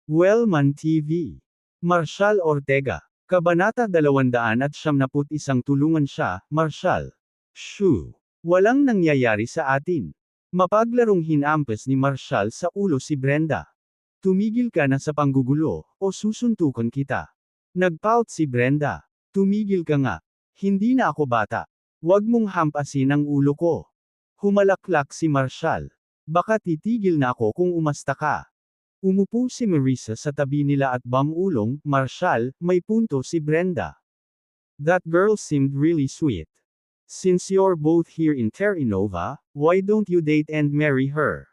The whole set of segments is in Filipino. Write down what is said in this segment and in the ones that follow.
Wellman TV. Marshall Ortega. Kabanata 271 tulungan siya, Marshall. Shoo. Walang nangyayari sa atin. Mapaglarong hinampas ni Marshall sa ulo si Brenda. Tumigil ka na sa panggugulo, o susuntukan kita. Nagpout si Brenda. Tumigil ka nga. Hindi na ako bata. Huwag mong hampasin ang ulo ko. Humalaklak si Marshall. Baka titigil na ako kung umasta ka. Umupo si Marissa sa tabi nila at bamulong, Marshall, may punto si Brenda. That girl seemed really sweet. Since you're both here in Terra Nova, why don't you date and marry her?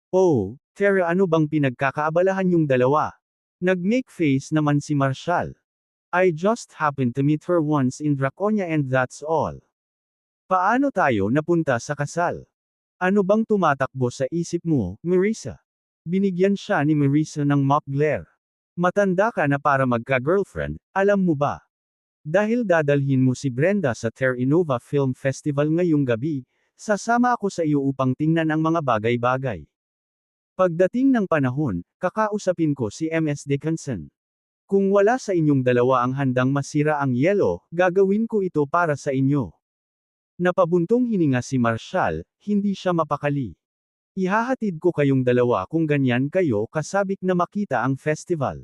Oh, Terra, ano bang pinagkakaabalahan yung dalawa? Nag-make face naman si Marshall. I just happened to meet her once in Draconia and that's all. Paano tayo napunta sa kasal? Ano bang tumatakbo sa isip mo, Marissa? Binigyan siya ni Marissa ng mock glare. Matanda ka na para magka-girlfriend, alam mo ba? Dahil dadalhin mo si Brenda sa Terra Nova Film Festival ngayong gabi, sasama ako sa iyo upang tingnan ang mga bagay-bagay. Pagdating ng panahon, kakausapin ko si MS Dickinson. Kung wala sa inyong dalawa ang handang masira ang yelo, gagawin ko ito para sa inyo. Napabuntong hininga si Marshall, hindi siya mapakali. Ihahatid ko kayong dalawa kung ganyan kayo kasabik na makita ang festival.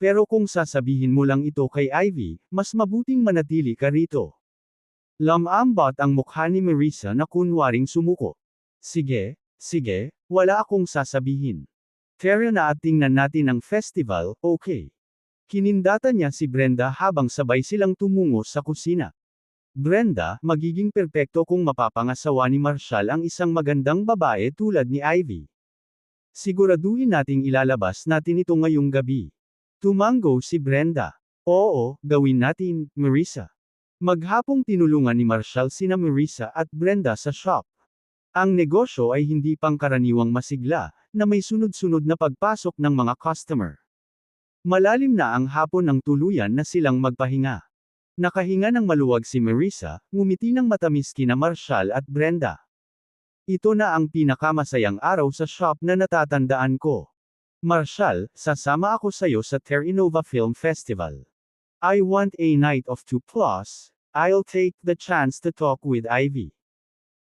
Pero kung sasabihin mo lang ito kay Ivy, mas mabuting manatili ka rito. Lamambot ang mukha ni Marissa na kunwaring sumuko. Sige, wala akong sasabihin. Terra na at tingnan natin ang festival, okay. Kinindata niya si Brenda habang sabay silang tumungo sa kusina. Brenda, magiging perpekto kung mapapangasawa ni Marshall ang isang magandang babae tulad ni Ivy. Siguraduhin nating ilalabas natin ito ngayong gabi. Tumango si Brenda. Oo, gawin natin, Marissa. Maghapong tinulungan ni Marshall sina Marissa at Brenda sa shop. Ang negosyo ay hindi pangkaraniwang masigla, na may sunod-sunod na pagpasok ng mga customer. Malalim na ang hapon ng tuluyan na silang magpahinga. Nakahinga ng maluwag si Marissa, ngumiti ng matamis kina Marshall at Brenda. Ito na ang pinakamasayang araw sa shop na natatandaan ko. Marshall, sasama ako sayo sa Terra Nova Film Festival. I want a night of 2+, I'll take the chance to talk with Ivy.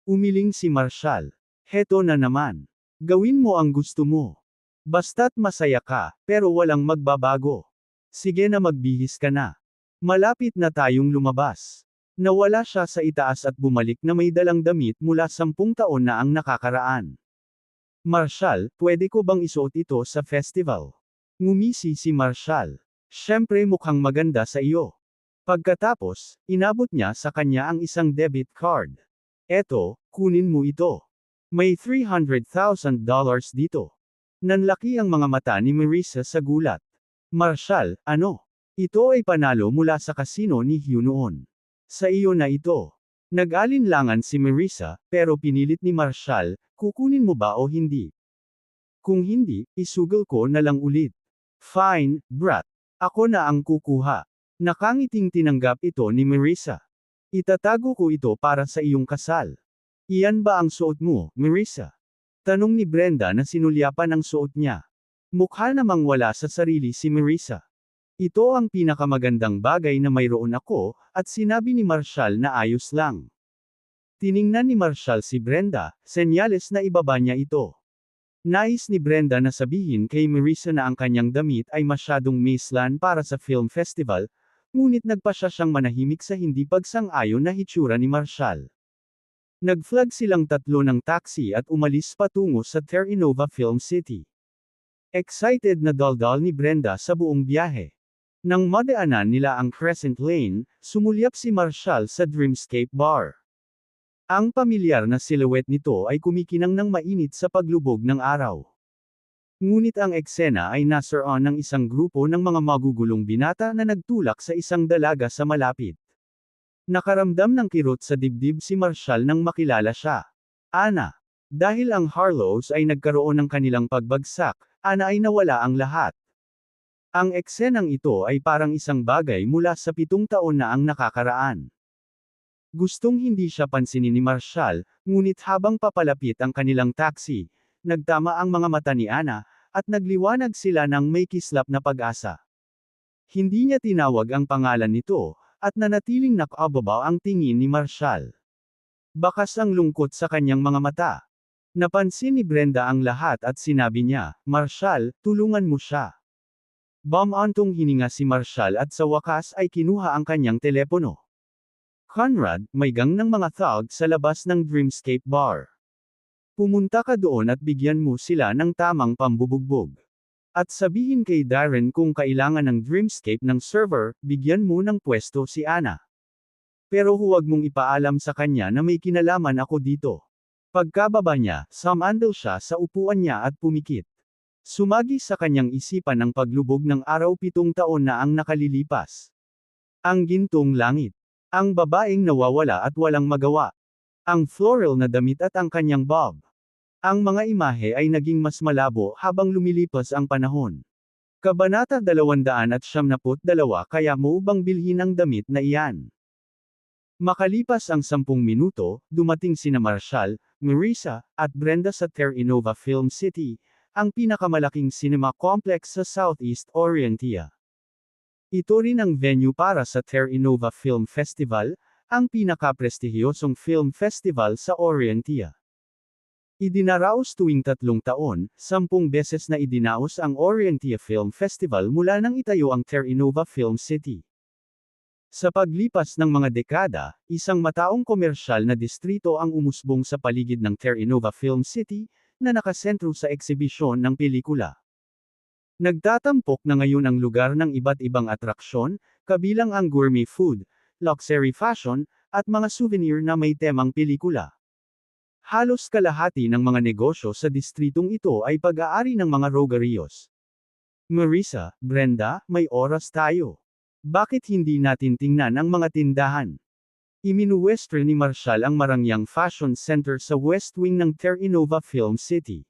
Umiling si Marshall. Heto na naman. Gawin mo ang gusto mo. Basta't masaya ka, pero walang magbabago. Sige na magbihis ka na. Malapit na tayong lumabas. Nawala siya sa itaas at bumalik na may dalang damit mula 10 taon na ang nakakaraan. Marshall, pwede ko bang isuot ito sa festival? Ngumisi si Marshall. Siyempre mukhang maganda sa iyo. Pagkatapos, inabot niya sa kanya ang isang debit card. Eto, kunin mo ito. May $300,000 dito. Nanlaki ang mga mata ni Marissa sa gulat. Marshall, ano? Ito ay panalo mula sa kasino ni Hugh noon. Sa iyo na ito. Nag-alinlangan si Marissa, pero pinilit ni Marshall, kukunin mo ba o hindi? Kung hindi, isugal ko na lang ulit. Fine, brat. Ako na ang kukuha. Nakangiting tinanggap ito ni Marissa. Itatago ko ito para sa iyong kasal. Iyan ba ang suot mo, Marissa? Tanong ni Brenda na sinulyapan ang suot niya. Mukha namang wala sa sarili si Marissa. Ito ang pinakamagandang bagay na mayroon ako, at sinabi ni Marshall na ayos lang. Tiningnan ni Marshall si Brenda, senyales na ibaba niya ito. Nais ni Brenda na sabihin kay Marissa na ang kanyang damit ay masyadong maislan para sa film festival, ngunit nagpasya siyang manahimik sa hindi pagsang-ayon na hitsura ni Marshall. Nag-flag silang tatlo ng taxi at umalis patungo sa Terra Nova Film City. Excited na daldal ni Brenda sa buong biyahe. Nang madaanan nila ang Crescent Lane, sumulyap si Marshall sa Dreamscape Bar. Ang pamilyar na silhouette nito ay kumikinang ng mainit sa paglubog ng araw. Ngunit ang eksena ay nasaroon ng isang grupo ng mga magugulong binata na nagtulak sa isang dalaga sa malapit. Nakaramdam ng kirot sa dibdib si Marshall nang makilala siya. Ana. Dahil ang Harlows ay nagkaroon ng kanilang pagbagsak, Ana ay nawala ang lahat. Ang eksenang ito ay parang isang bagay mula sa 7 taon na ang nakakaraan. Gustong hindi siya pansinin ni Marshall, ngunit habang papalapit ang kanilang taxi, nagtama ang mga mata ni Ana, at nagliwanag sila ng may kislap na pag-asa. Hindi niya tinawag ang pangalan nito, at nanatiling nakababa ang tingin ni Marshall. Bakas ang lungkot sa kanyang mga mata. Napansin ni Brenda ang lahat at sinabi niya, Marshall, tulungan mo siya. Bumantong hininga si Marshall at sa wakas ay kinuha ang kanyang telepono. Conrad, may gang ng mga thug sa labas ng Dreamscape Bar. Pumunta ka doon at bigyan mo sila ng tamang pambubugbog. At sabihin kay Darren kung kailangan ng Dreamscape ng server, bigyan mo ng pwesto si Anna. Pero huwag mong ipaalam sa kanya na may kinalaman ako dito. Pagkababa niya, sumandal siya sa upuan niya at pumikit. Sumagi sa kanyang isipan ang paglubog ng araw 7 taon na ang nakalilipas. Ang gintong langit. Ang babaeng nawawala at walang magawa. Ang floral na damit at ang kanyang bob. Ang mga imahe ay naging mas malabo habang lumilipas ang panahon. Kabanata 272 Kaya mo bang bilhin ang damit na iyan? Makalipas ang 10 minuto, dumating sina Marshall, Marissa, at Brenda sa Terranova Film City, ang pinakamalaking cinema complex sa Southeast Orientia. Ito rin ang venue para sa Terranova Film Festival, ang pinakaprestihiyosong film festival sa Orientia. Idinaraos tuwing 3 taon, 10 beses na idinaos ang Orientia Film Festival mula nang itayo ang Terranova Film City. Sa paglipas ng mga dekada, isang mataong komersyal na distrito ang umusbong sa paligid ng Terranova Film City, na nakasentro sa eksibisyon ng pelikula. Nagtatampok na ngayon ang lugar ng iba't ibang atraksyon, kabilang ang gourmet food, luxury fashion, at mga souvenir na may temang pelikula. Halos kalahati ng mga negosyo sa distritong ito ay pag-aari ng mga rogerios. Marissa, Brenda, may oras tayo. Bakit hindi natin tingnan ang mga tindahan? Iminuwestro ni Marshall ang marangyang fashion center sa West Wing ng Terranova Film City.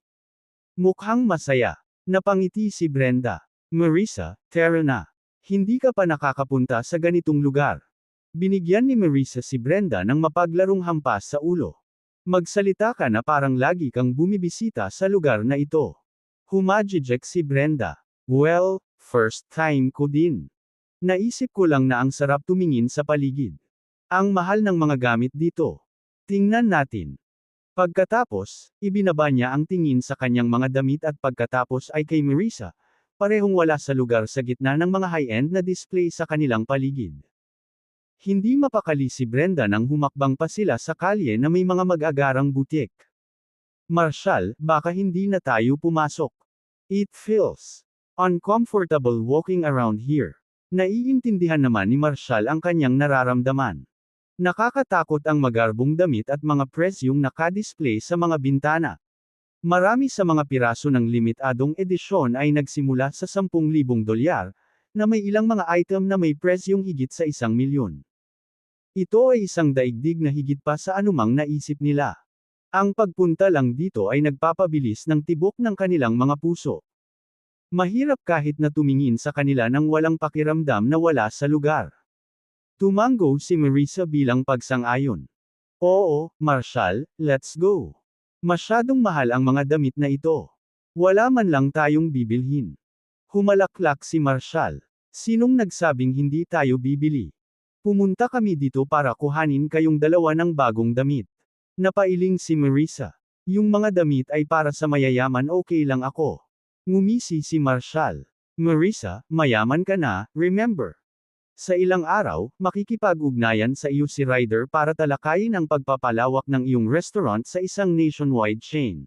Mukhang masaya. Napangiti si Brenda. Marissa, tara na. Hindi ka pa nakakapunta sa ganitong lugar. Binigyan ni Marissa si Brenda ng mapaglarong hampas sa ulo. Magsalita ka na parang lagi kang bumibisita sa lugar na ito. Humajijek si Brenda. Well, first time ko din. Naisip ko lang na ang sarap tumingin sa paligid. Ang mahal ng mga gamit dito. Tingnan natin. Pagkatapos, ibinaba niya ang tingin sa kanyang mga damit at pagkatapos ay kay Marissa, parehong wala sa lugar sa gitna ng mga high-end na display sa kanilang paligid. Hindi mapakali si Brenda nang humakbang pa sila sa kalye na may mga mag-agarang butik. Marshall, baka hindi na tayo pumasok. It feels uncomfortable walking around here. Naiintindihan naman ni Marshall ang kanyang nararamdaman. Nakakatakot ang magarbong damit at mga presyong nakadisplay sa mga bintana. Marami sa mga piraso ng limitadong edisyon ay nagsimula sa 10,000 dolyar, na may ilang mga item na may presyong higit sa 1,000,000. Ito ay isang daigdig na higit pa sa anumang naisip nila. Ang pagpunta lang dito ay nagpapabilis ng tibok ng kanilang mga puso. Mahirap kahit na tumingin sa kanila nang walang pakiramdam na wala sa lugar. Tumango si Marissa bilang pagsang-ayon. Oo, Marshall, let's go. Masyadong mahal ang mga damit na ito. Wala man lang tayong bibilhin. Humalaklak si Marshall. Sinong nagsabing hindi tayo bibili? Pumunta kami dito para kuhanin kayong dalawa ng bagong damit. Napailing si Marissa. Yung mga damit ay para sa mayayaman, okay lang ako. Ngumisi si Marshall. Marissa, mayaman ka na, remember. Sa ilang araw, makikipag-ugnayan sa iyo si Ryder para talakayin ang pagpapalawak ng iyong restaurant sa isang nationwide chain.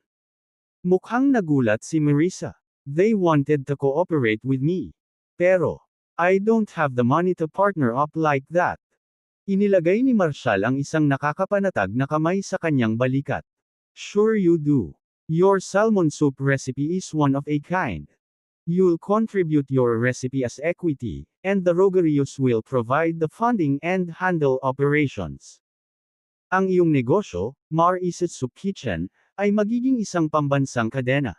Mukhang nagulat si Marissa. They wanted to cooperate with me. Pero, I don't have the money to partner up like that. Inilagay ni Marshall ang isang nakakapanatag na kamay sa kanyang balikat. Sure you do. Your salmon soup recipe is one of a kind. You'll contribute your recipe as equity, and the Rogerios will provide the funding and handle operations. Ang iyong negosyo, Mar Is's Soup Kitchen, ay magiging isang pambansang kadena.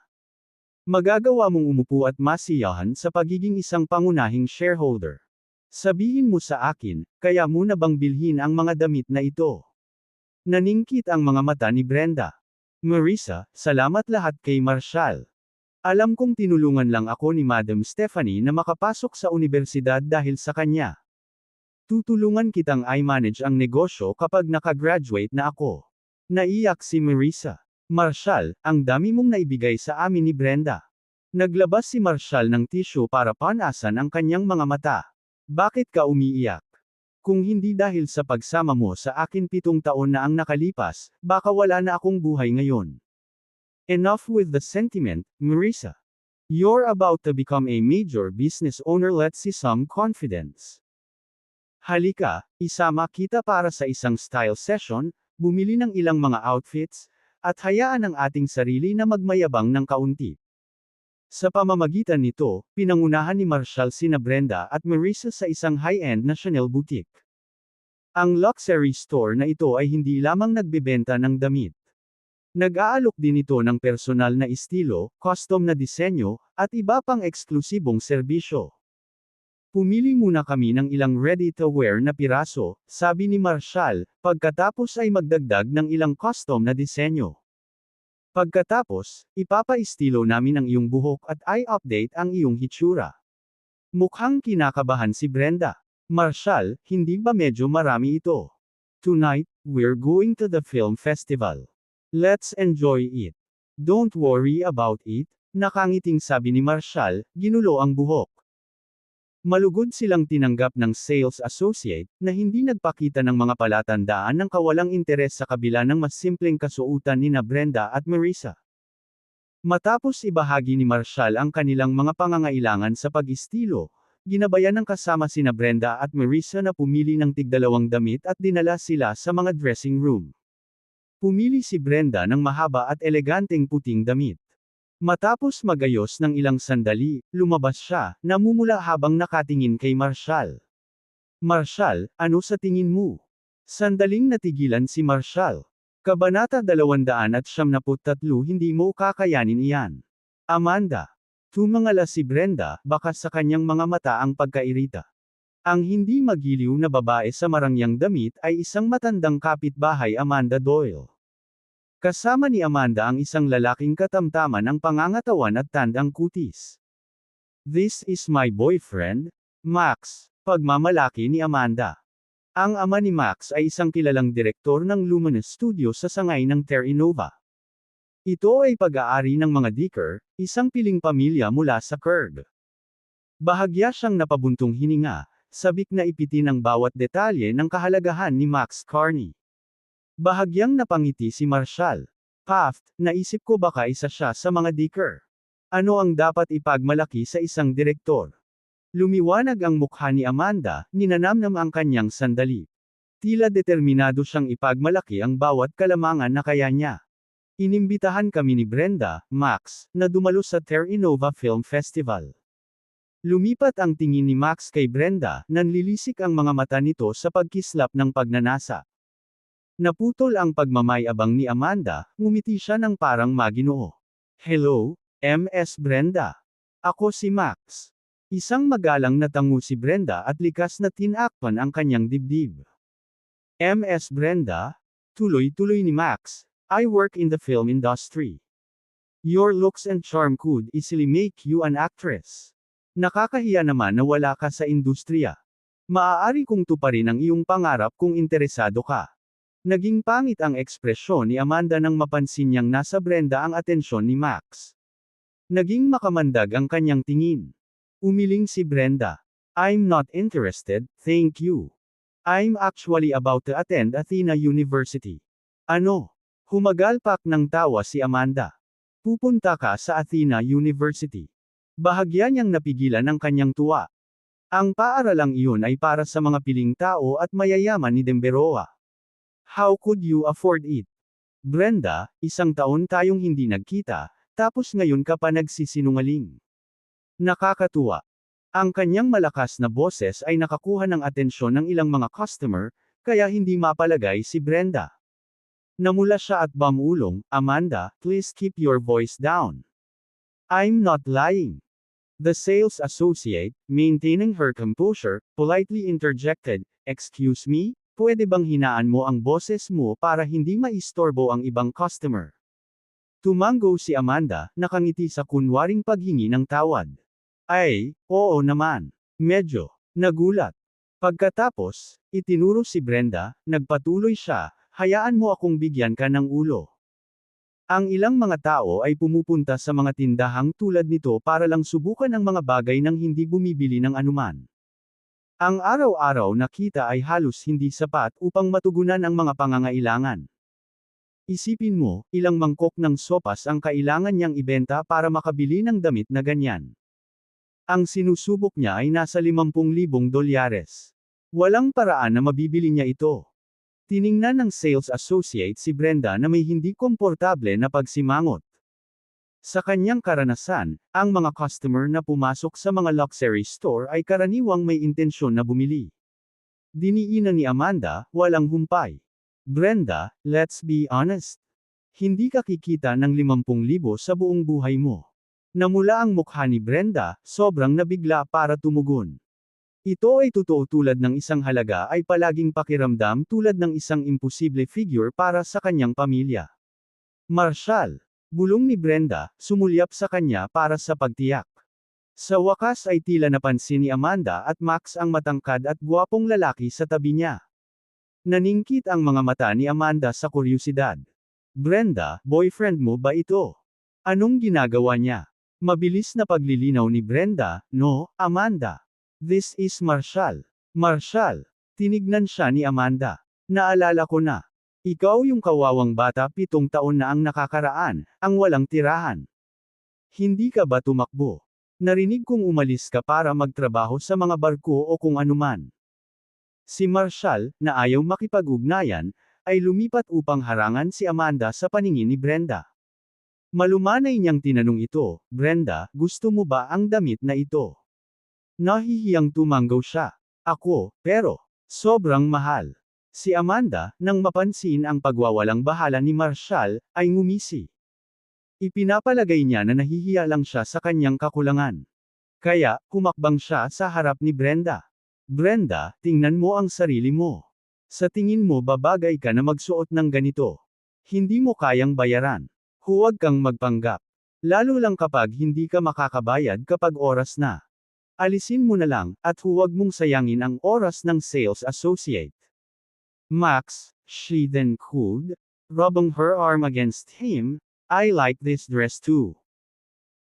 Magagawa mong umupo at masiyahan sa pagiging isang pangunahing shareholder. Sabihin mo sa akin, kaya mo na bang bilhin ang mga damit na ito? Naningkit ang mga mata ni Brenda. Marissa, salamat lahat kay Marshall. Alam kong tinulungan lang ako ni Madam Stephanie na makapasok sa unibersidad dahil sa kanya. Tutulungan kitang i-manage ang negosyo kapag nakagraduate na ako. Naiyak si Marissa. Marshall, ang dami mong naibigay sa amin ni Brenda. Naglabas si Marshall ng tissue para panasan ang kanyang mga mata. Bakit ka umiiyak? Kung hindi dahil sa pagsama mo sa akin 7 taon na ang nakalipas, baka wala na akong buhay ngayon. Enough with the sentiment, Marissa. You're about to become a major business owner. Let's see some confidence. Halika, isama kita para sa isang style session, bumili ng ilang mga outfits, at hayaan ang ating sarili na magmayabang ng kaunti. Sa pamamagitan nito, pinangunahan ni Marshall sina Brenda at Marissa sa isang high-end na Chanel boutique. Ang luxury store na ito ay hindi lamang nagbebenta ng damit. Nag-aalok din ito ng personal na estilo, custom na disenyo, at iba pang eksklusibong serbisyo. Pumili muna kami ng ilang ready-to-wear na piraso, sabi ni Marshall, pagkatapos ay magdagdag ng ilang custom na disenyo. Pagkatapos, ipapaistilo namin ang iyong buhok at i-update ang iyong hitsura. Mukhang kinakabahan si Brenda. Marshall, hindi ba medyo marami ito? Tonight, we're going to the film festival. Let's enjoy it. Don't worry about it, nakangiting sabi ni Marshall, ginulo ang buhok. Malugod silang tinanggap ng sales associate, na hindi nagpakita ng mga palatandaan ng kawalang interes sa kabila ng mas simpleng kasuotan ni Brenda at Marissa. Matapos ibahagi ni Marshall ang kanilang mga pangangailangan sa pag-istilo, ginabayan ng kasama sina Brenda at Marissa na pumili ng tig-2 damit at dinala sila sa mga dressing room. Pumili si Brenda ng mahaba at eleganteng puting damit. Matapos magayos ng ilang sandali, lumabas siya, namumula habang nakatingin kay Marshall. Marshall, ano sa tingin mo? Sandaling natigilan si Marshall. Kabanata 273. Hindi mo kakayanin iyan. Amanda. Tumangala si Brenda, baka sa kanyang mga mata ang pagkairita. Ang hindi magiliw na babae sa marangyang damit ay isang matandang kapitbahay Amanda Doyle. Kasama ni Amanda ang isang lalaking katamtaman ng pangangatawan at tandang kutis. This is my boyfriend, Max, pagmamalaki ni Amanda. Ang ama ni Max ay isang kilalang direktor ng Luminous Studios sa sangay ng Terranova. Ito ay pag-aari ng mga Dicker, isang piling pamilya mula sa Kurg. Bahagya siyang napabuntong hininga, sabik na ipitin ang bawat detalye ng kahalagahan ni Max Carney. Bahagyang napangiti si Marshall. Paft, naisip ko baka isa siya sa mga Dicker. Ano ang dapat ipagmalaki sa isang direktor? Lumiwanag ang mukha ni Amanda, ninanamnam ang kanyang sandali. Tila determinado siyang ipagmalaki ang bawat kalamangan na kaya niya. Inimbitahan kami ni Brenda, Max, na dumalo sa Terranova Film Festival. Lumipat ang tingin ni Max kay Brenda, nanlilisik ang mga mata nito sa pagkislap ng pagnanasa. Naputol ang pagmamayabang ni Amanda, ngumiti siya ng parang maginoo. Hello, Ms. Brenda. Ako si Max. Isang magalang na tango si Brenda at likas na tinakpan ang kanyang dibdib. Ms. Brenda, tuloy-tuloy ni Max, I work in the film industry. Your looks and charm could easily make you an actress. Nakakahiya naman na wala ka sa industriya. Maaari kong tuparin ang iyong pangarap kung interesado ka. Naging pangit ang ekspresyon ni Amanda nang mapansin niyang nasa Brenda ang atensyon ni Max. Naging makamandag ang kanyang tingin. Umiling si Brenda. I'm not interested, thank you. I'm actually about to attend Athena University. Ano? Humagalpak ng tawa si Amanda. Pupunta ka sa Athena University. Bahagya niyang napigilan ang kanyang tuwa. Ang paaralang iyon ay para sa mga piling tao at mayayaman ni Demberoa. How could you afford it? Brenda, 1 taon tayong hindi nagkita, tapos ngayon ka pa nagsisinungaling. Nakakatuwa. Ang kanyang malakas na boses ay nakakuha ng atensyon ng ilang mga customer, kaya hindi mapalagay si Brenda. Namula siya at bumulong, Amanda, please keep your voice down. I'm not lying. The sales associate, maintaining her composure, politely interjected, excuse me? Pwede bang hinaan mo ang boses mo para hindi maistorbo ang ibang customer? Tumango si Amanda, nakangiti sa kunwaring paghingi ng tawad. Ay, oo naman. Medyo nagulat. Pagkatapos, itinuro si Brenda, nagpatuloy siya, hayaan mo akong bigyan ka ng ulo. Ang ilang mga tao ay pumupunta sa mga tindahang tulad nito para lang subukan ang mga bagay nang hindi bumibili ng anuman. Ang araw-araw na kita ay halos hindi sapat upang matugunan ang mga pangangailangan. Isipin mo, ilang mangkok ng sopas ang kailangan niyang ibenta para makabili ng damit na ganyan. Ang sinusubok niya ay nasa $50,000. Walang paraan na mabibili niya ito. Tiningnan ng sales associate si Brenda na may hindi komportable na pagsimangot. Sa kanyang karanasan, ang mga customer na pumasok sa mga luxury store ay karaniwang may intensyon na bumili. Diniinan ni Amanda, walang humpay. Brenda, let's be honest. Hindi ka kikita ng 50,000 sa buong buhay mo. Namula ang mukha ni Brenda, sobrang nabigla para tumugon. Ito ay totoo tulad ng isang halaga ay palaging pakiramdam tulad ng isang imposible figure para sa kanyang pamilya. Marshall, bulong ni Brenda, sumulyap sa kanya para sa pagtiyak. Sa wakas ay tila napansin ni Amanda at Max ang matangkad at gwapong lalaki sa tabi niya. Naningkit ang mga mata ni Amanda sa kuryosidad. Brenda, boyfriend mo ba ito? Anong ginagawa niya? Mabilis na paglilinaw ni Brenda, no, Amanda. This is Marshall. Marshall. Tinignan siya ni Amanda. Naalala ko na. Ikaw yung kawawang bata 7 taon na ang nakakaraan, ang walang tirahan. Hindi ka ba tumakbo? Narinig kong umalis ka para magtrabaho sa mga barko o kung anuman. Si Marshall, na ayaw makipag-ugnayan, ay lumipat upang harangan si Amanda sa paningin ni Brenda. Malumanay niyang tinanong ito, Brenda, gusto mo ba ang damit na ito? Nahihiyang tumanggaw siya. Ako, pero, sobrang mahal. Si Amanda, nang mapansin ang pagwawalang bahala ni Marshall, ay ngumisi. Ipinapalagay niya na nahihiya lang siya sa kanyang kakulangan. Kaya, humakbang siya sa harap ni Brenda. Brenda, tingnan mo ang sarili mo. Sa tingin mo babagay ka na magsuot ng ganito. Hindi mo kayang bayaran. Huwag kang magpanggap. Lalo lang kapag hindi ka makakabayad kapag oras na. Alisin mo na lang, at huwag mong sayangin ang oras ng sales associate. Max, she then cooed, rubbing her arm against him, I like this dress too.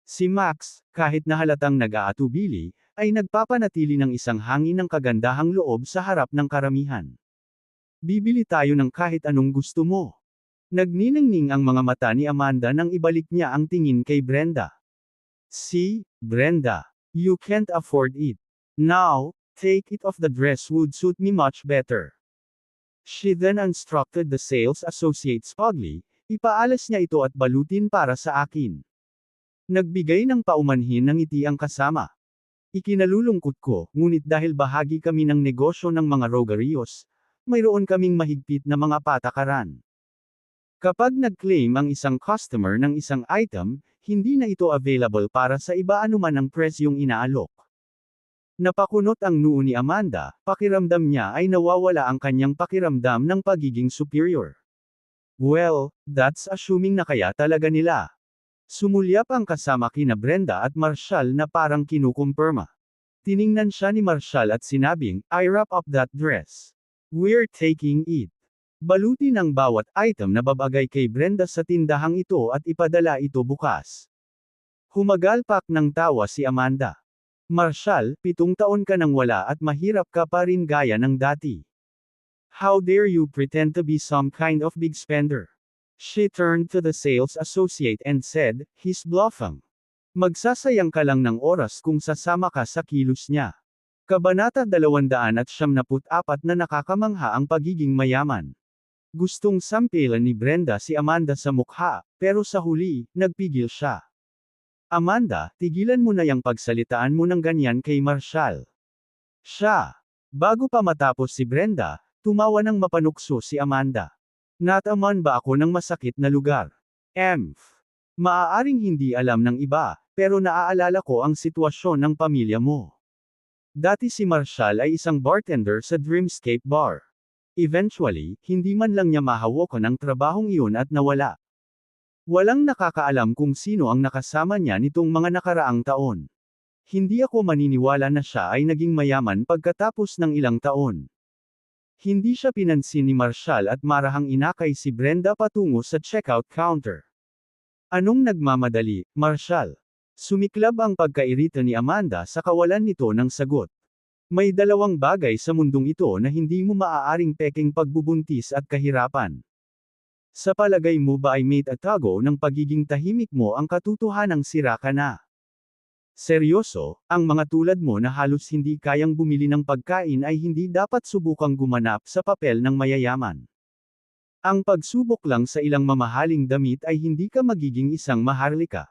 Si Max, kahit na halatang nag-aatubili, ay nagpapanatili ng isang hangin ng kagandahang loob sa harap ng karamihan. Bibili tayo ng kahit anong gusto mo. Nagniningning ang mga mata ni Amanda nang ibalik niya ang tingin kay Brenda. See, Brenda. You can't afford it. Now, take it off, the dress would suit me much better. She then instructed the sales associate smugly, ipaalas niya ito at balutin para sa akin. Nagbigay ng paumanhin ng ngiti ang kasama. Ikinalulungkot ko, ngunit dahil bahagi kami ng negosyo ng mga rogerios, mayroon kaming mahigpit na mga patakaran. Kapag nag-claim ang isang customer ng isang item, hindi na ito available para sa iba anuman ang presyong inaalok. Napakunot ang noo ni Amanda, pakiramdam niya ay nawawala ang kanyang pakiramdam ng pagiging superior. Well, that's assuming na kaya talaga nila. Sumulyap ang kasama kina Brenda at Marshall na parang kinukumpirma. Tiningnan siya ni Marshall at sinabing, I wrap up that dress. We're taking it. Balutin ang bawat item na babagay kay Brenda sa tindahang ito at ipadala ito bukas. Humagalpak ng tawa si Amanda. Marshall, 7 taon ka nang wala at mahirap ka pa rin gaya ng dati. How dare you pretend to be some kind of big spender? She turned to the sales associate and said, he's bluffing. Magsasayang ka lang ng oras kung sasama ka sa kilos niya. Kabanata 274 na nakakamangha ang pagiging mayaman. Gustong sampilan ni Brenda si Amanda sa mukha, pero sa huli, nagpigil siya. Amanda, tigilan mo na yang pagsalitaan mo ng ganyan kay Marshall. Siya. Bago pa matapos si Brenda, tumawa ng mapanukso si Amanda. Nataman ba ako ng masakit na lugar? Maaaring hindi alam ng iba, pero naaalala ko ang sitwasyon ng pamilya mo. Dati si Marshall ay isang bartender sa Dreamscape Bar. Eventually, hindi man lang niya mahawakan ang trabahong iyon at nawala. Walang nakakaalam kung sino ang nakasama niya nitong mga nakaraang taon. Hindi ako maniniwala na siya ay naging mayaman pagkatapos ng ilang taon. Hindi siya pinansin ni Marshall at marahang inakay si Brenda patungo sa checkout counter. Anong nagmamadali, Marshall? Sumiklab ang pagkairita ni Amanda sa kawalan nito ng sagot. May dalawang bagay sa mundong ito na hindi mo maaaring pekeng pagbubuntis at kahirapan. Sa palagay mo ba ay may tatago ng pagiging tahimik mo ang katotohanang sira ka na? Seryoso, ang mga tulad mo na halos hindi kayang bumili ng pagkain ay hindi dapat subukang gumanap sa papel ng mayayaman. Ang pagsubok lang sa ilang mamahaling damit ay hindi ka magiging isang maharlika.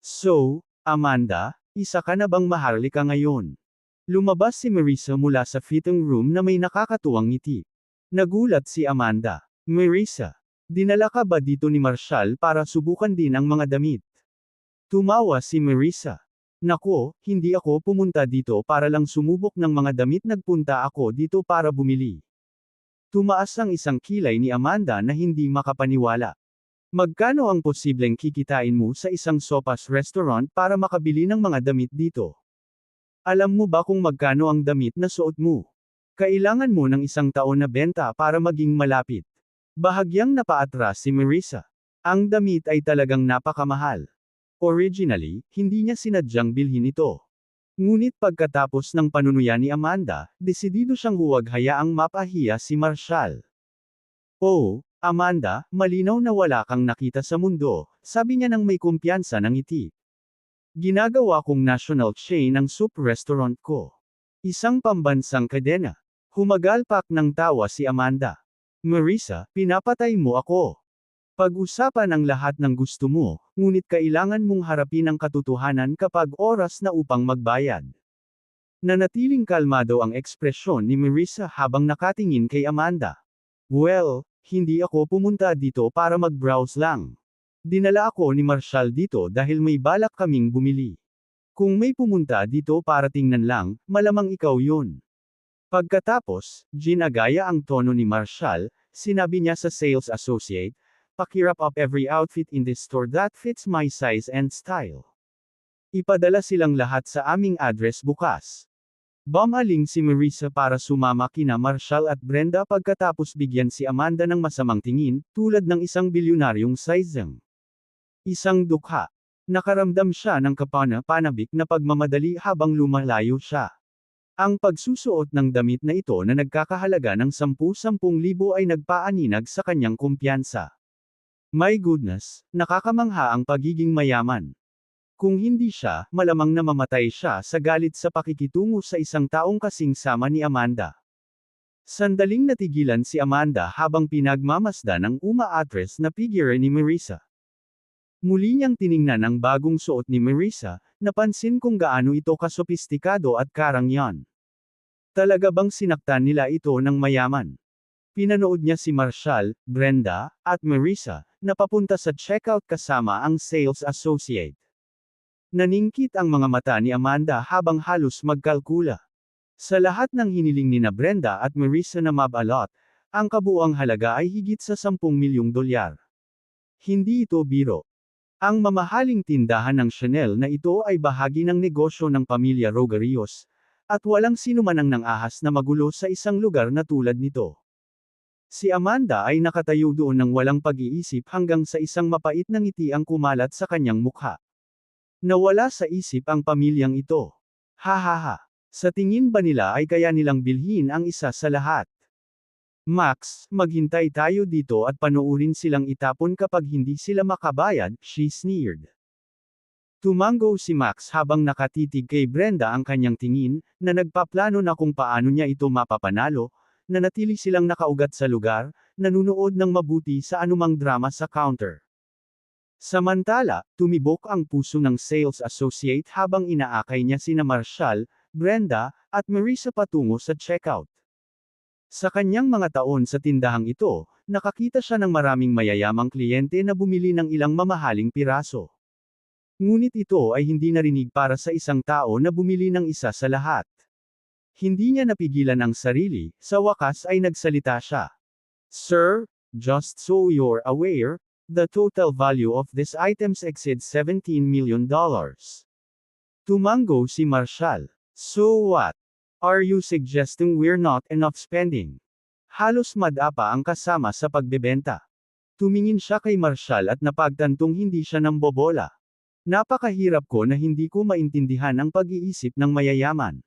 So, Amanda, isa ka na bang maharlika ngayon? Lumabas si Marissa mula sa fitting room na may nakakatuwang ngiti. Nagulat si Amanda. Marissa, dinala ka ba dito ni Marshall para subukan din ang mga damit? Tumawa si Marissa. Nako, hindi ako pumunta dito para lang sumubok ng mga damit, nagpunta ako dito para bumili. Tumaas ang isang kilay ni Amanda na hindi makapaniwala. Magkano ang posibleng kikitain mo sa isang sopas restaurant para makabili ng mga damit dito? Alam mo ba kung magkano ang damit na suot mo? Kailangan mo ng isang taon na benta para maging malapit. Bahagyang napaatras si Marissa. Ang damit ay talagang napakamahal. Originally, hindi niya sinadyang bilhin ito. Ngunit pagkatapos ng panunuyan ni Amanda, desidido siyang huwag hayaang mapahiya si Marshall. Oh, Amanda, malinaw na wala kang nakita sa mundo, sabi niya nang may kumpiyansa ng ngiti. Ginagawa kong national chain ang soup restaurant ko. Isang pambansang kadena. Humagalpak ng tawa si Amanda. Marissa, pinapatay mo ako. Pag-usapan ang lahat ng gusto mo, ngunit kailangan mong harapin ang katotohanan kapag oras na upang magbayad. Nanatiling kalmado ang ekspresyon ni Marissa habang nakatingin kay Amanda. Well, hindi ako pumunta dito para mag-browse lang. Dinala ako ni Marshall dito dahil may balak kaming bumili. Kung may pumunta dito para tingnan lang, malamang ikaw yun. Pagkatapos, ginagaya ang tono ni Marshall, sinabi niya sa sales associate, "Pakirap up every outfit in this store that fits my size and style. Ipadala silang lahat sa aming address bukas." Bumaling si Marissa para sumama kina Marshall at Brenda pagkatapos bigyan si Amanda ng masamang tingin, tulad ng isang bilyonaryong sizeng. Isang dukha. Nakaramdam siya ng kapana-panabik na pagmamadali habang lumalayo siya. Ang pagsusuot ng damit na ito na nagkakahalaga ng 10,000 ay nagpaaninag sa kanyang kumpiyansa. My goodness, nakakamangha ang pagiging mayaman. Kung hindi siya, malamang namamatay siya sa galit sa pakikitungo sa isang taong kasing sama ni Amanda. Sandaling natigilan si Amanda habang pinagmamasdan ang umaatres na figure ni Marissa. Muli niyang tiningnan ang bagong suot ni Marissa, napansin kung gaano ito kasopistikado at karangyan. Talaga bang sinaktan nila ito ng mayaman? Pinanood niya si Marshall, Brenda, at Marissa, na papunta sa checkout kasama ang sales associate. Naningkit ang mga mata ni Amanda habang halos magkalkula. Sa lahat ng hiniling ni na Brenda at Marissa na mabalot, ang kabuuang halaga ay higit sa 10 milyong dolyar. Hindi ito biro. Ang mamahaling tindahan ng Chanel na ito ay bahagi ng negosyo ng pamilya Rogarios, at walang sinuman ang nangahas na magulo sa isang lugar na tulad nito. Si Amanda ay nakatayo doon ng walang pag-iisip hanggang sa isang mapait na ngiti ang kumalat sa kanyang mukha. Nawala sa isip ang pamilyang ito. Ha. Sa tingin ba nila ay kaya nilang bilhin ang isa sa lahat? Max, maghintay tayo dito at panoorin silang itapon kapag hindi sila makabayad, she sneered. Tumango si Max habang nakatitig kay Brenda ang kanyang tingin, na nagpaplano na kung paano niya ito mapapanalo. Nanatili silang nakaugat sa lugar, nanunood ng mabuti sa anumang drama sa counter. Samantala, tumibok ang puso ng sales associate habang inaakay niya sina Marshall, Brenda, at Marissa patungo sa checkout. Sa kanyang mga taon sa tindahang ito, nakakita siya ng maraming mayayamang kliyente na bumili ng ilang mamahaling piraso. Ngunit ito ay hindi narinig para sa isang tao na bumili ng isa sa lahat. Hindi niya napigilan ang sarili, sa wakas ay nagsalita siya. Sir, just so you're aware, The total value of these items exceeds $17 million. Tumango si Marshall. So what? Are you suggesting we're not enough spending? Halos madapa ang kasama sa pagbebenta. Tumingin siya kay Marshall at napagtantong hindi siya nambobola. Napakahirap ko na hindi ko maintindihan ang pag-iisip ng mayayaman.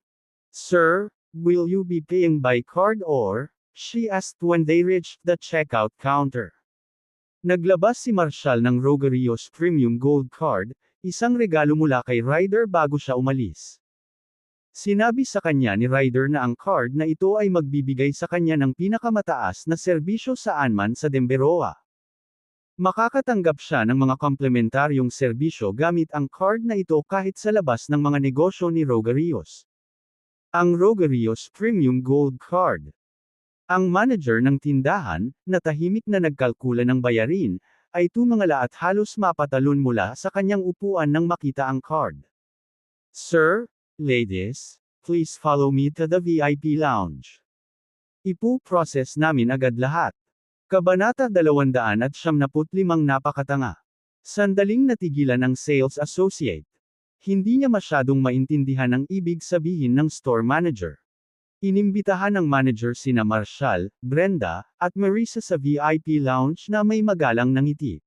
Sir, will you be paying by card or? She asked when they reached the checkout counter. Naglabas si Marshall ng Rogerios Premium Gold Card, isang regalo mula kay Ryder bago siya umalis. Sinabi sa kanya ni Ryder na ang card na ito ay magbibigay sa kanya ng pinakamataas na serbisyo saan man sa Demberoa. Makakatanggap siya ng mga komplementaryong serbisyo gamit ang card na ito kahit sa labas ng mga negosyo ni Rogerios. Ang Rogerios Premium Gold Card. Ang manager ng tindahan, na tahimik na nagkalkula ng bayarin, ay tumangala at halos mapatalon mula sa kanyang upuan nang makita ang card. Sir, ladies, please follow me to the VIP lounge. Ipo-process namin agad lahat. Kabanata 295 Napakatanga. Sandaling natigilan ang sales associate. Hindi niya masyadong maintindihan ang ibig sabihin ng store manager. Inimbitahan ng manager sina Marshall, Brenda, at Marisa sa VIP lounge na may magalang na ngiti.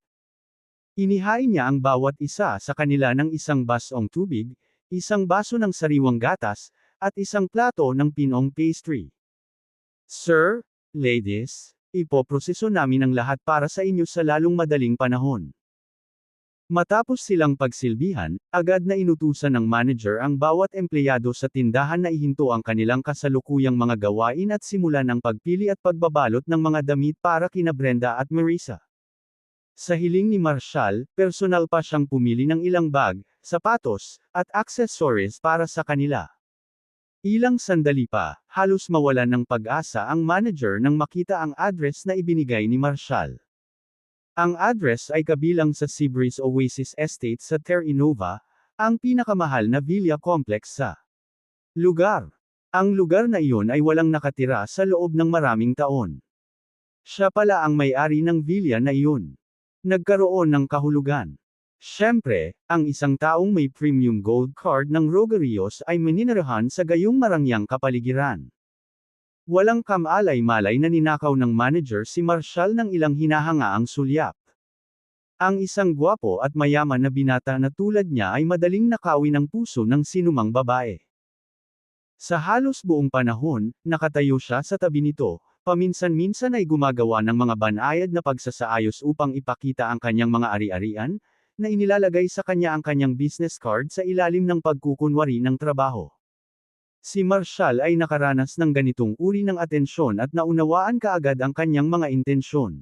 Inihain niya ang bawat isa sa kanila ng isang basong tubig, isang baso ng sariwang gatas, at isang plato ng pinong pastry. Sir, ladies, ipoproseso namin ang lahat para sa inyo sa lalong madaling panahon. Matapos silang pagsilbihan, agad na inutusan ng manager ang bawat empleyado sa tindahan na ihinto ang kanilang kasalukuyang mga gawain at simulan ang pagpili at pagbabalot ng mga damit para kina Brenda at Marisa. Sa hiling ni Marshall, personal pa siyang pumili ng ilang bag, sapatos, at accessories para sa kanila. Ilang sandali pa, halos mawalan ng pag-asa ang manager nang makita ang address na ibinigay ni Marshall. Ang address ay kabilang sa Seabreeze Oasis Estate sa Terra Nova, ang pinakamahal na villa complex sa lugar. Ang lugar na iyon ay walang nakatira sa loob ng maraming taon. Siya pala ang may-ari ng villa na iyon. Nagkaroon ng kahulugan. Siyempre, ang isang taong may premium gold card ng Rogerios ay maninirahan sa gayong marangyang kapaligiran. Walang kamalay-malay na ninakaw ng manager si Marshall ng ilang hinahangaang sulyap. Ang isang gwapo at mayaman na binata na tulad niya ay madaling nakawin ang puso ng sinumang babae. Sa halos buong panahon, nakatayo siya sa tabi nito, paminsan-minsan ay gumagawa ng mga banayad na pagsasaayos upang ipakita ang kanyang mga ari-arian, na inilalagay sa kanya ang kanyang business card sa ilalim ng pagkukunwari ng trabaho. Si Marshall ay nakaranas ng ganitong uri ng atensyon at naunawaan kaagad ang kanyang mga intensyon.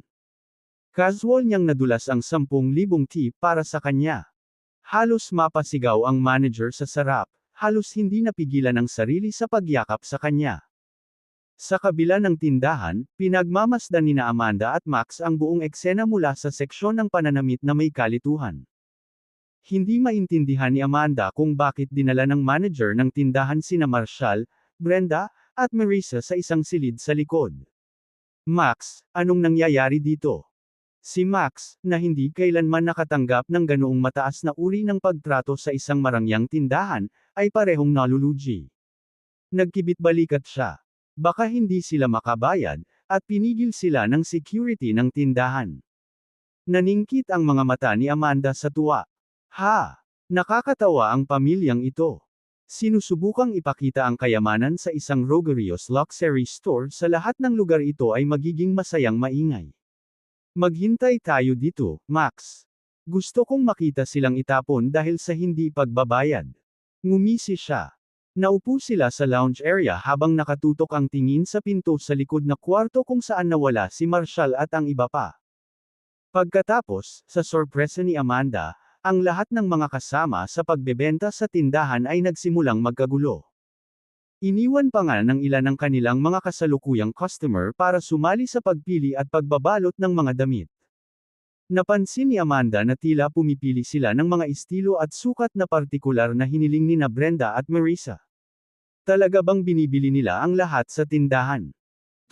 Casual niyang nadulas ang 10,000 tip para sa kanya. Halos mapasigaw ang manager sa sarap, halos hindi napigilan ang sarili sa pagyakap sa kanya. Sa kabila ng tindahan, pinagmamasdan nina Amanda at Max ang buong eksena mula sa seksyon ng pananamit na may kalituhan. Hindi maintindihan ni Amanda kung bakit dinala ng manager ng tindahan sina Marshall, Brenda, at Marisa sa isang silid sa likod. Max, anong nangyayari dito? Si Max, na hindi kailanman nakatanggap ng ganoong mataas na uri ng pagtrato sa isang marangyang tindahan, ay parehong nalulugi. Nagkibit-balikat siya. Baka hindi sila makabayad, at pinigil sila ng security ng tindahan. Naningkit ang mga mata ni Amanda sa tuwa. Ha! Nakakatawa ang pamilyang ito. Sinusubukang ipakita ang kayamanan sa isang Rogerios luxury store sa lahat ng lugar ito ay magiging masayang maingay. Maghintay tayo dito, Max. Gusto kong makita silang itapon dahil sa hindi pagbabayad. Ngumisi siya. Naupo sila sa lounge area habang nakatutok ang tingin sa pinto sa likod na kwarto kung saan nawala si Marshall at ang iba pa. Pagkatapos, sa sorpresa ni Amanda, ang lahat ng mga kasama sa pagbebenta sa tindahan ay nagsimulang magkagulo. Iniwan pa nga ng ilan ng kanilang mga kasalukuyang customer para sumali sa pagpili at pagbabalot ng mga damit. Napansin ni Amanda na tila pumipili sila ng mga estilo at sukat na partikular na hiniling ni Brenda at Marisa. Talaga bang binibili nila ang lahat sa tindahan?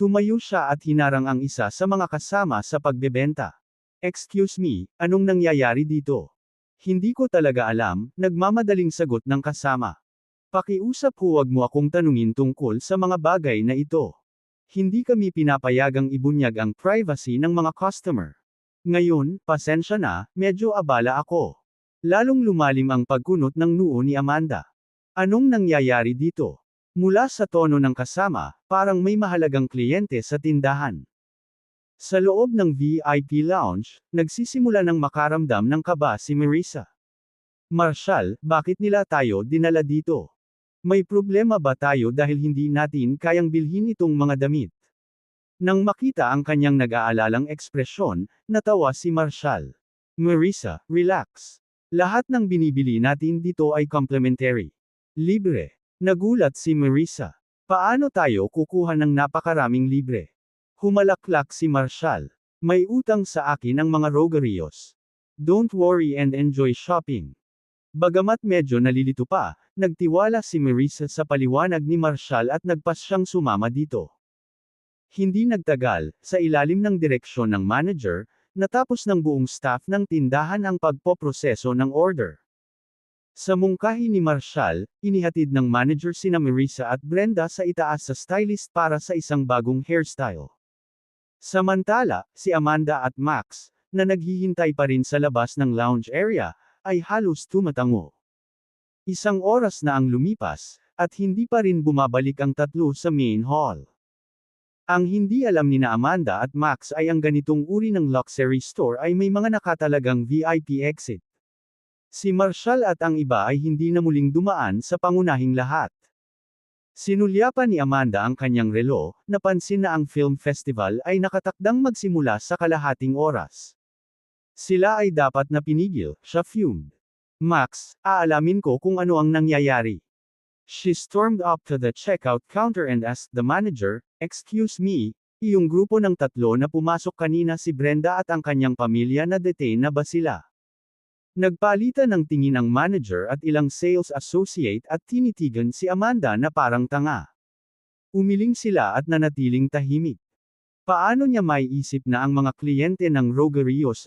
Tumayo siya at hinarang ang isa sa mga kasama sa pagbebenta. Excuse me, anong nangyayari dito? Hindi ko talaga alam, nagmamadaling sagot ng kasama. Pakiusap huwag mo akong tanungin tungkol sa mga bagay na ito. Hindi kami pinapayagang ibunyag ang privacy ng mga customer. Ngayon, pasensya na, medyo abala ako. Lalong lumalim ang pagkunot ng noo ni Amanda. Anong nangyayari dito? Mula sa tono ng kasama, parang may mahalagang kliyente sa tindahan. Sa loob ng VIP lounge, nagsisimula ng makaramdam ng kaba si Marissa. Marshall, bakit nila tayo dinala dito? May problema ba tayo dahil hindi natin kayang bilhin itong mga damit? Nang makita ang kanyang nag-aalalang ekspresyon, natawa si Marshall. Marissa, relax. Lahat ng binibili natin dito ay complimentary. Libre. Nagulat si Marissa. Paano tayo kukuha ng napakaraming libre? Humalaklak si Marshall. May utang sa akin ang mga rogerios. Don't worry and enjoy shopping. Bagamat medyo nalilito pa, nagtiwala si Marissa sa paliwanag ni Marshall at nagpas siyang sumama dito. Hindi nagtagal, sa ilalim ng direksyon ng manager, natapos ng buong staff ng tindahan ang pagpoproseso ng order. Sa mungkahi ni Marshall, inihatid ng manager sina Marissa at Brenda sa itaas sa stylist para sa isang bagong hairstyle. Samantala, si Amanda at Max, na naghihintay pa rin sa labas ng lounge area, ay halos tumatango. Isang oras na ang lumipas, at hindi pa rin bumabalik ang tatlo sa main hall. Ang hindi alam ni na Amanda at Max ay ang ganitong uri ng luxury store ay may mga nakatalagang VIP exit. Si Marshall at ang iba ay hindi na muling dumaan sa pangunahing lahat. Sinulyapan ni Amanda ang kanyang relo, napansin na ang film festival ay nakatakdang magsimula sa kalahating oras. Sila ay dapat na pinigil, siya fumed. Max, aalamin ko kung ano ang nangyayari. She stormed up to the checkout counter and asked the manager, "Excuse me, iyong grupo ng tatlo na pumasok kanina si Brenda at ang kanyang pamilya na detain na ba sila?" Nagpalitan ng tingin ang manager at ilang sales associate at tinitigan si Amanda na parang tanga. Umiling sila at nanatiling tahimik. Paano niya maiisip na ang mga kliyente ng Rogerios